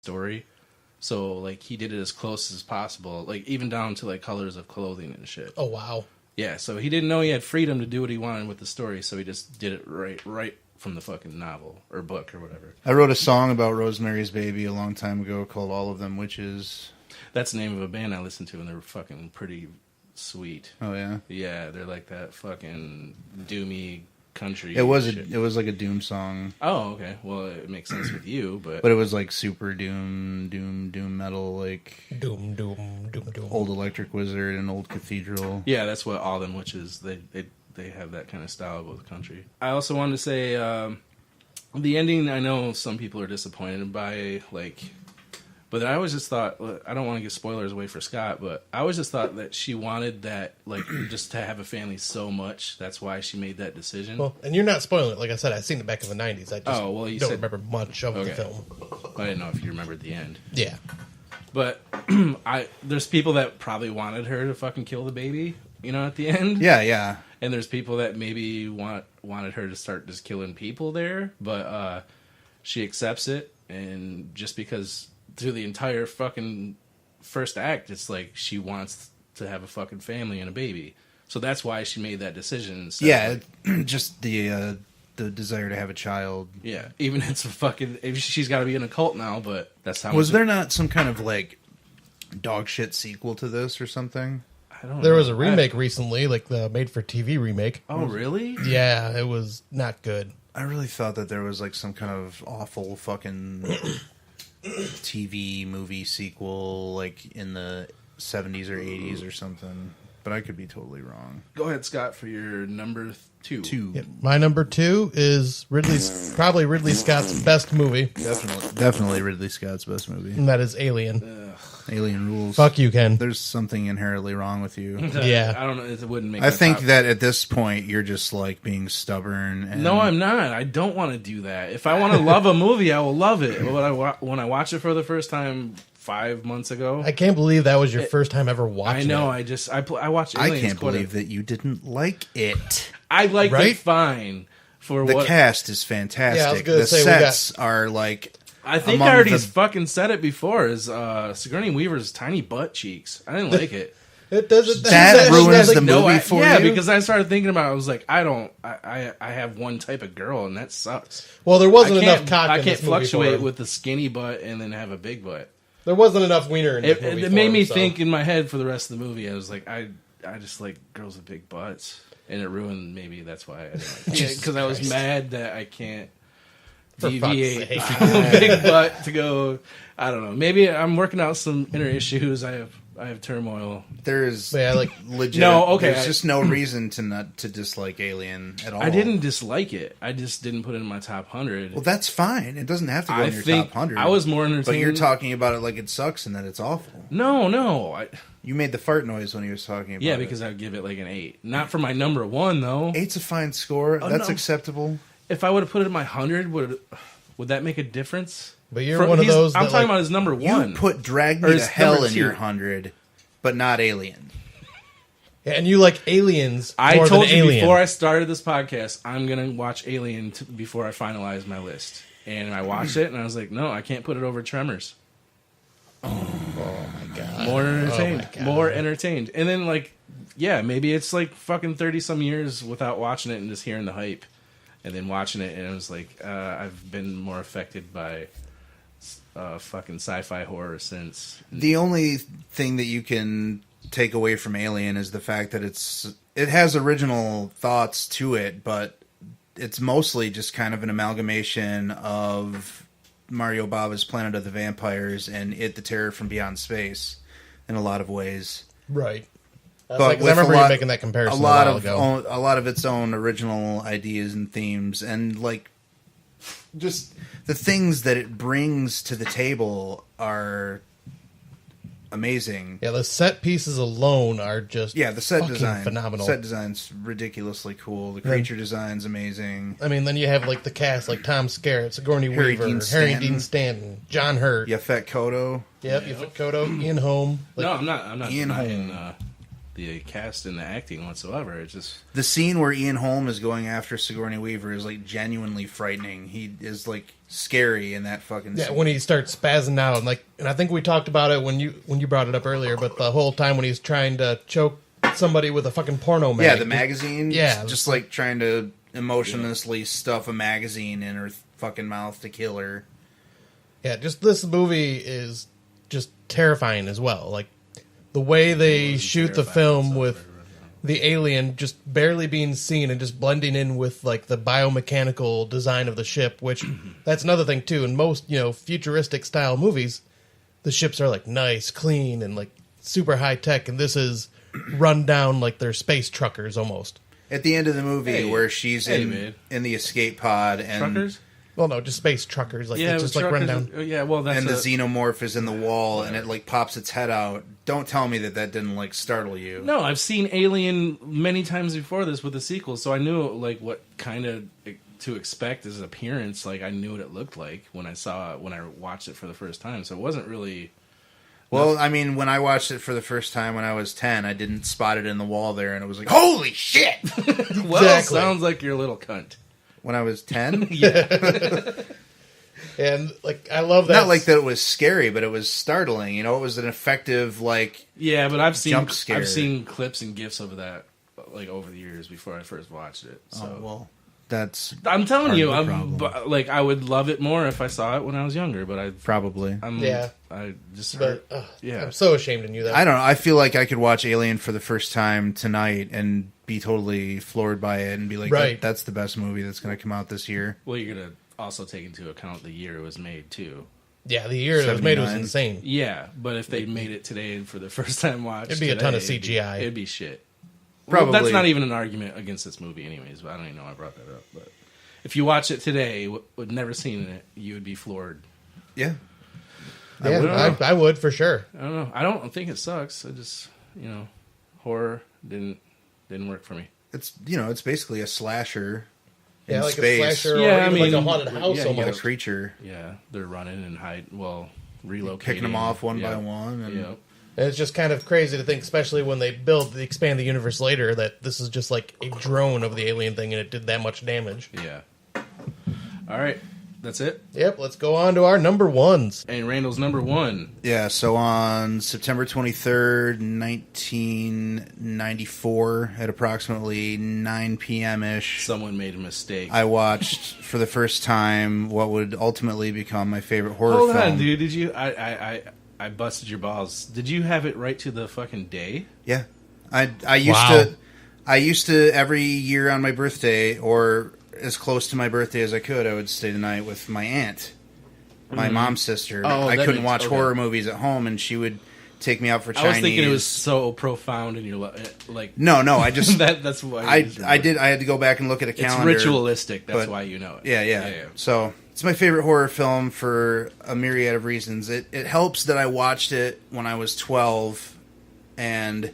story. So, like, he did it as close as possible, like, even down to, like, colors of clothing and shit. Oh, wow. Yeah, so he didn't know he had freedom to do what he wanted with the story, so he just did it right from the fucking novel or book or whatever. I wrote a song about Rosemary's Baby a long time ago called All of Them Witches. That's the name of a band I listened to, and they're fucking pretty sweet. Oh, yeah? Yeah, they're like that fucking doomy country. It was shit. it was like a doom song. Oh, okay. Well, it makes sense with you, but it was like super doom metal, like Doom. Old Electric Wizard and Old Cathedral. yeah, that's what All Them Witches, they have that kind of style with country. I also wanted to say the ending, I know some people are disappointed by, like, but I always just thought, I don't want to give spoilers away for Scott, but I always just thought that she wanted that, like, just to have a family so much. That's why she made that decision. Well, and you're not spoiling it. Like I said, I've seen it back in the 90s. I just you don't said, remember much of the okay. film. I didn't know if you remembered the end. Yeah. But there's people that probably wanted her to fucking kill the baby, you know, at the end. Yeah. And there's people that maybe wanted her to start just killing people there, but she accepts it, and just because through the entire fucking first act, it's like she wants to have a fucking family and a baby, so that's why she made that decision. Yeah, just the desire to have a child. Yeah, even it's a fucking she's got to be in a cult now, but that's how. Was there not some kind of like dog shit sequel to this or something? I don't know. There was a remake recently, like the made-for-TV remake. Oh, really? Yeah, it was not good. I really thought that there was like some kind of awful fucking TV movie sequel, like in the 70s or 80s or something. But I could be totally wrong. Go ahead, Scott, for your number two. Yep. My number 2 is probably Ridley Scott's best movie, Definitely Ridley Scott's best movie. and that is Alien. Alien rules. Fuck you, Ken. There's something inherently wrong with you. Yeah. I don't know. It wouldn't make. I think top. that at this point you're just like being stubborn. And No, I'm not. I don't want to do that. If I want to love a movie, I will love it. But when I watch it for the first time 5 months ago, I can't believe that was your first time ever watching I know. it. I watched. Aliens I can't quite believe that you didn't like it. I liked Right? it fine. For The what cast is fantastic. Yeah, I was gonna the say, we sets are like. I think I already fucking said it before. Is Sigourney Weaver's tiny butt cheeks? I didn't like it. It doesn't. That ruins the movie I, for yeah, you? because I started thinking about it. I was like, I have one type of girl, and that sucks. Well, there wasn't enough cock. I in can't this movie for fluctuate him. with the skinny butt and then have a big butt. There wasn't enough wiener in this movie. It for made him, me so. think in my head for the rest of the movie. I was like, I just like girls with big butts, and it ruined. Maybe that's why I didn't like it, because I was mad that I can't For deviate fuck's sake. from a big butt to go. I don't know. Maybe I'm working out some inner issues. I have turmoil. There's Yeah, like legit. No, okay, There's just no reason to dislike Alien at all. I didn't dislike it. I just didn't put it in my top 100. Well, that's fine. It doesn't have to go I in your think top 100. I was more entertained. But you're talking about it like it sucks and that it's awful. No. You made the fart noise when he was talking about it. Yeah, because I'd give it like an 8. Not for my number 1 though. 8's a fine score. Oh, That's no. acceptable. If I would have put it in my 100, would that make a difference? But you're one of those. I'm that, talking like, about his number 1. You put Drag Or Me his to Hell number in your 2. 100, but not Alien. Yeah, and you like Aliens. I more told than you Alien. before I started this podcast, I'm gonna watch Alien before I finalize my list. And I watched it, and I was like, no, I can't put it over Tremors. Oh my god! More entertained. Oh my God. More entertained. And then, like, yeah, maybe it's like fucking 30-some years without watching it and just hearing the hype. And then watching it, and it was like, I've been more affected by fucking sci-fi horror since. The only thing that you can take away from Alien is the fact that it has original thoughts to it, but it's mostly just kind of an amalgamation of Mario Bava's Planet of the Vampires and It, the Terror from Beyond Space in a lot of ways. Right. But I remember you making that comparison a while ago. A lot of its own original ideas and themes, and like just the things that it brings to the table are amazing. Yeah, the set pieces alone are just the set fucking design, phenomenal. Set design's ridiculously cool. The creature design's amazing. I mean, then you have like the cast, like Tom Skerritt, Sigourney Harry Weaver, Dean Harry Stanton. Dean Stanton, John Hurt. Yafet Kodo. Yep, Yafet Kodo, Ian Holm. Like, No, I'm not Ian denying, Holm. the cast and the acting whatsoever. It's just The scene where Ian Holm is going after Sigourney Weaver is like genuinely frightening. He is like scary in that fucking Yeah, scene. when he starts spazzing out, and I think we talked about it when you brought it up earlier, but the whole time when he's trying to choke somebody with a fucking porno mag. Yeah, the magazine. Yeah. Just like trying to emotionlessly stuff a magazine in her fucking mouth to kill her. Yeah, just this movie is just terrifying as well. Like the way they shoot the film with the alien just barely being seen and just blending in with like the biomechanical design of the ship, which that's another thing too. In most, futuristic style movies, the ships are like nice, clean, and like super high tech, and this is run down like they're space truckers almost. At the end of the movie, Hey. where she's Hey, in the escape pod and truckers. Well, no, just space truckers. Like Yeah, it's just like run down. Yeah, well, that's and the a- xenomorph is in the wall and it like pops its head out. Don't tell me that didn't like startle you. No, I've seen Alien many times before this with the sequel, so I knew like what kind of to expect as an appearance. Like I knew what it looked like when I watched it for the first time. So it wasn't really. Well, I mean, when I watched it for the first time when I was 10, I didn't spot it in the wall there, and it was like, holy shit! Well, Exactly. sounds like you're a little cunt. When I was 10? Yeah, And like I love that. Not like that it was scary, but it was startling. It was an effective, like, yeah, but I've seen Jump scare. I've seen clips and gifs of that like over the years before I first watched it. So oh, well, that's I'm telling part you, of the I'm problem. like I would love it more if I saw it when I was younger, but probably. I just but yeah. I'm so ashamed of you that. I don't know. I feel like I could watch Alien for the first time tonight and be totally floored by it and be like, Right. that's the best movie that's going to come out this year. Well, you're gonna also take into account the year it was made too. Yeah, the year it was made was 79. insane. Yeah, but if they made it today for the first time watch, It'd be a ton of today, CGI. It'd be shit. Probably. Well, that's not even an argument against this movie, anyways. But I don't even know I brought that up. But if you watch it today, with never seen it, you would be floored. Yeah. Yeah, I would for sure. I don't know. I don't think it sucks. I just horror didn't work for me. It's, it's basically a slasher in Yeah, like space. a slasher Yeah, or I even like a mean, haunted house yeah, you Got a almost. creature. Yeah, they're running and relocating, Picking them off one by Yeah. one. And Yeah. And it's just kind of crazy to think, especially when they expand the universe later, that this is just like a drone of the alien thing and it did that much damage. Yeah. All right, that's it. Yep, let's go on to our number ones. And Randall's number one. Yeah, so on September 23rd, 1994, at approximately 9 p.m.-ish, Someone made a mistake. I watched for the first time what would ultimately become my favorite horror Hold film. on, dude. Did you? I busted your balls. Did you have it right to the fucking day? Yeah. I Wow. used to every year on my birthday, or as close to my birthday as I could, I would stay the night with my aunt, my mom's sister. Oh, I that couldn't makes- watch okay. horror movies at home, and she would take me out for Chinese. I was thinking it was so profound in your like. No, I just That's why I had to go back and look at a It's calendar. ritualistic. That's but- why you know it. Yeah. So it's my favorite horror film for a myriad of reasons. It helps that I watched it when I was 12, and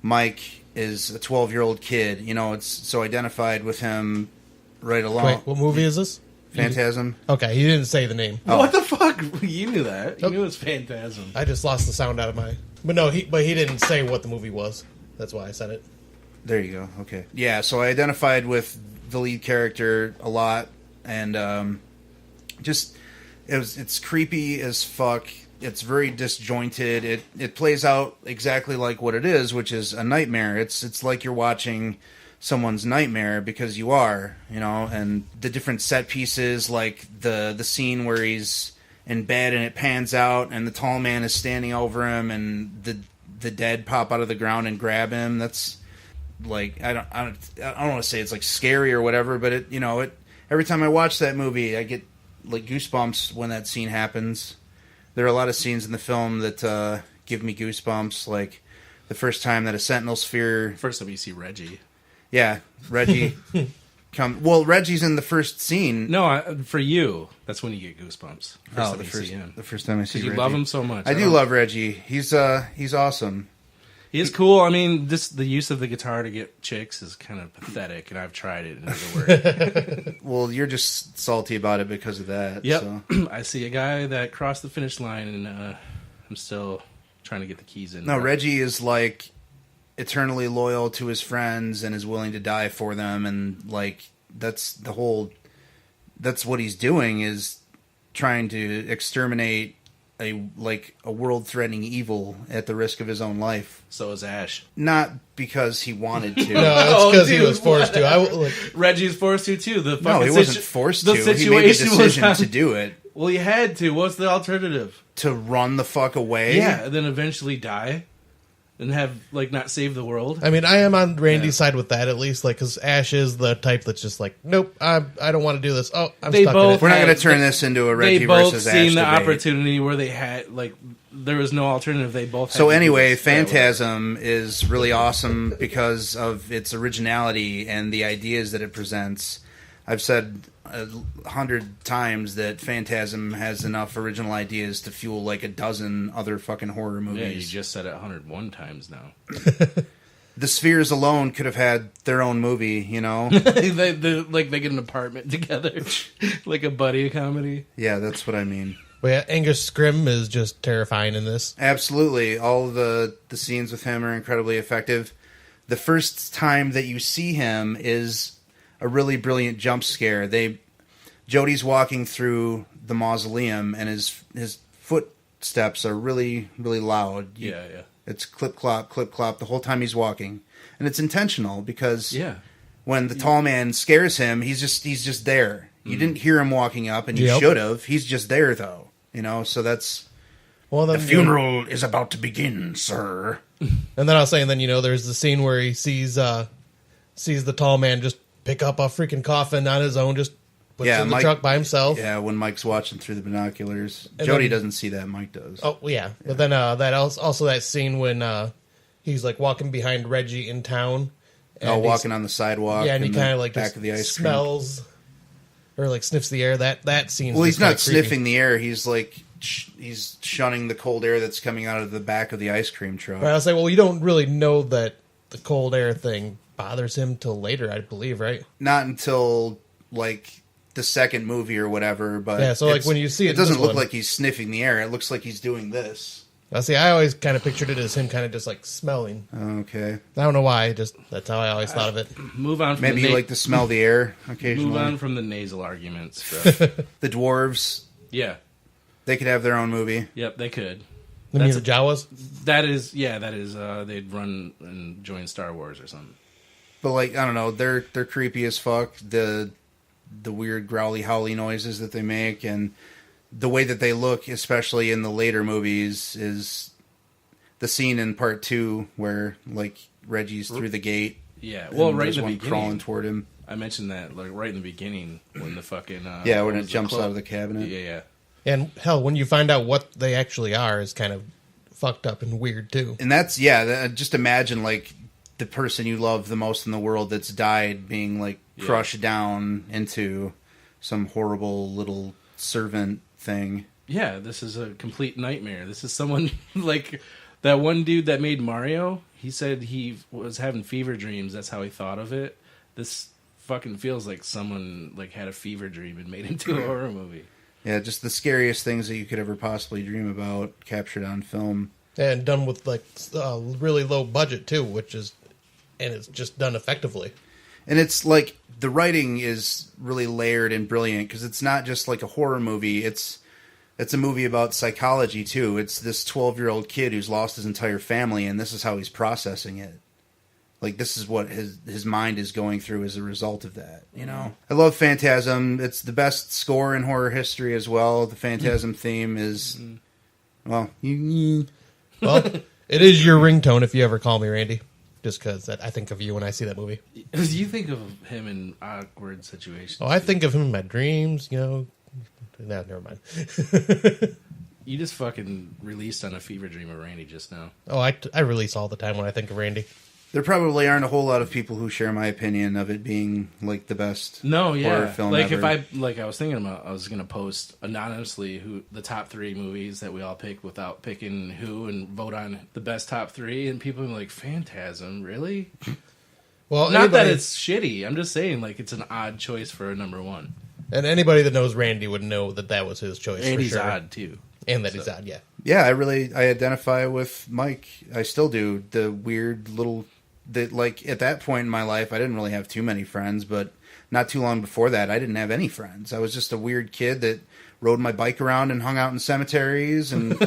Mike is a 12-year-old kid. It's so identified with him right along. Wait, what movie is this? Phantasm. Okay, he didn't say the name. What the fuck? You knew that. You Nope. knew it was Phantasm. I just lost the sound out of my. But no, he didn't say what the movie was. That's why I said it. There you go. Okay. Yeah, so I identified with the lead character a lot, and it's creepy as fuck. It's very disjointed. It plays out exactly like what it is, which is a nightmare. It's like you're watching someone's nightmare, because you are, and the different set pieces, like the scene where he's in bed and it pans out and the tall man is standing over him and the dead pop out of the ground and grab him. That's like, I don't want to say it's like scary or whatever, but it every time I watch that movie, I get like goosebumps when that scene happens. There are a lot of scenes in the film that give me goosebumps, like the first time that a sentinel sphere. First time you see Reggie. Yeah, Reggie. Reggie's in the first scene. No, for you, that's when you get goosebumps. First time the you first see him. the first time I see Because you Reggie. love him so much. I do love Reggie. He's awesome. He is cool. I mean, the use of the guitar to get chicks is kind of pathetic, and I've tried it and it doesn't work. Well, you're just salty about it because of that. Yep. So. I see a guy that crossed the finish line, and I'm still trying to get the keys in. No, Reggie is like eternally loyal to his friends and is willing to die for them, and like that's what he's doing, is trying to exterminate a world-threatening evil at the risk of his own life. So is Ash. Not because he wanted to. No, it's because he was forced to. Reggie's forced to too. No, he wasn't forced to. He made the decision to do it. Well, he had to. What's the alternative? To run the fuck away? Yeah, and then eventually die. And have, like, not save the world. I mean, I am on Randy's side with that, at least, like, because Ash is the type that's just like, nope, I don't want to do this. Oh, I'm stuck in it. We're not going to turn this into a Reggie versus Ash seen the debate. opportunity where they had, like, there was no alternative. They both had So to anyway, do this. Phantasm is really awesome because of its originality and the ideas that it presents. I've said 100 times that Phantasm has enough original ideas to fuel like a dozen other fucking horror movies. Yeah, you just said it 101 times now. The Spheres alone could have had their own movie, you know? they get an apartment together, like a buddy comedy. Yeah, that's what I mean. But yeah, Angus Scrimm is just terrifying in this. Absolutely. All the scenes with him are incredibly effective. The first time that you see him is a really brilliant jump scare. Jody's walking through the mausoleum, and his footsteps are really, really loud. Yeah. It's clip clop the whole time he's walking, and it's intentional because when the tall man scares him, he's just there. You didn't hear him walking up, and you should have. He's just there though, you know. So that's the funeral is about to begin, sir. And then I was saying, then there's the scene where he sees the tall man just pick up a freaking coffin on his own, just puts it in the truck by himself. Yeah, when Mike's watching through the binoculars. Jody doesn't see that, Mike does. Oh, yeah. But then also that scene when he's like walking behind Reggie in town. And walking on the sidewalk. Yeah, and he kind of like back of the ice smells or like sniffs the air. That scene. Well, he's not sniffing the air. He's like he's shunning the cold air that's coming out of the back of the ice cream truck. Right, I was like, well, you don't really know that the cold air thing bothers him till later, I believe, right? Not until like the second movie or whatever. But yeah, so like when you see it, doesn't look like he's sniffing the air. It looks like he's doing this. I always kind of pictured it as him kind of just like smelling. Okay, I don't know why. Just that's how I always thought of it. Move on. From maybe you like to smell the air occasionally. Move on from the nasal arguments. The dwarves. Yeah, they could have their own movie. Yep, they could. The Jawas. That is. They'd run and join Star Wars or something. But like I don't know, they're creepy as fuck. The weird growly howly noises that they make and the way that they look, especially in the later movies, is the scene in part 2 where like Reggie's through the gate. Yeah, well, right in the beginning, crawling toward him. I mentioned that like right in the beginning when the fucking when it jumps out of the cabinet. Yeah. And hell, when you find out what they actually are, is kind of fucked up and weird too. And that's just imagine like the person you love the most in the world that's died being like crushed down into some horrible little servant thing. Yeah, this is a complete nightmare. This is someone like that one dude that made Mario. He said he was having fever dreams. That's how he thought of it. This fucking feels like someone like had a fever dream and made into a horror movie. Yeah, just the scariest things that you could ever possibly dream about captured on film. And done with like really low budget too, and it's just done effectively. And it's like the writing is really layered and brilliant because it's not just like a horror movie. It's a movie about psychology too. It's this 12-year-old kid who's lost his entire family, and this is how he's processing it. Like this is what his mind is going through as a result of that. You know, I love Phantasm. It's the best score in horror history as well. The Phantasm theme is well, it is your ringtone if you ever call me Randy. Just because I think of you when I see that movie. You think of him in awkward situations. Oh, I think of him in my dreams, No, never mind. You just fucking released on a fever dream of Randy just now. Oh, I release all the time when I think of Randy. There probably aren't a whole lot of people who share my opinion of it being like the best horror film like ever. I was thinking about, I was gonna post anonymously who the top 3 movies that we all pick without picking who and vote on the best top 3, and people are like, Phantasm, really? Well, not that it's shitty. I'm just saying like it's an odd choice for a number 1. And anybody that knows Randy would know that was his choice. And for he's sure. odd too. And that he's odd, yeah. Yeah, I identify with Mike. I still do. The weird little that like at that point in my life, I didn't really have too many friends, but not too long before that, I didn't have any friends. I was just a weird kid that rode my bike around and hung out in cemeteries and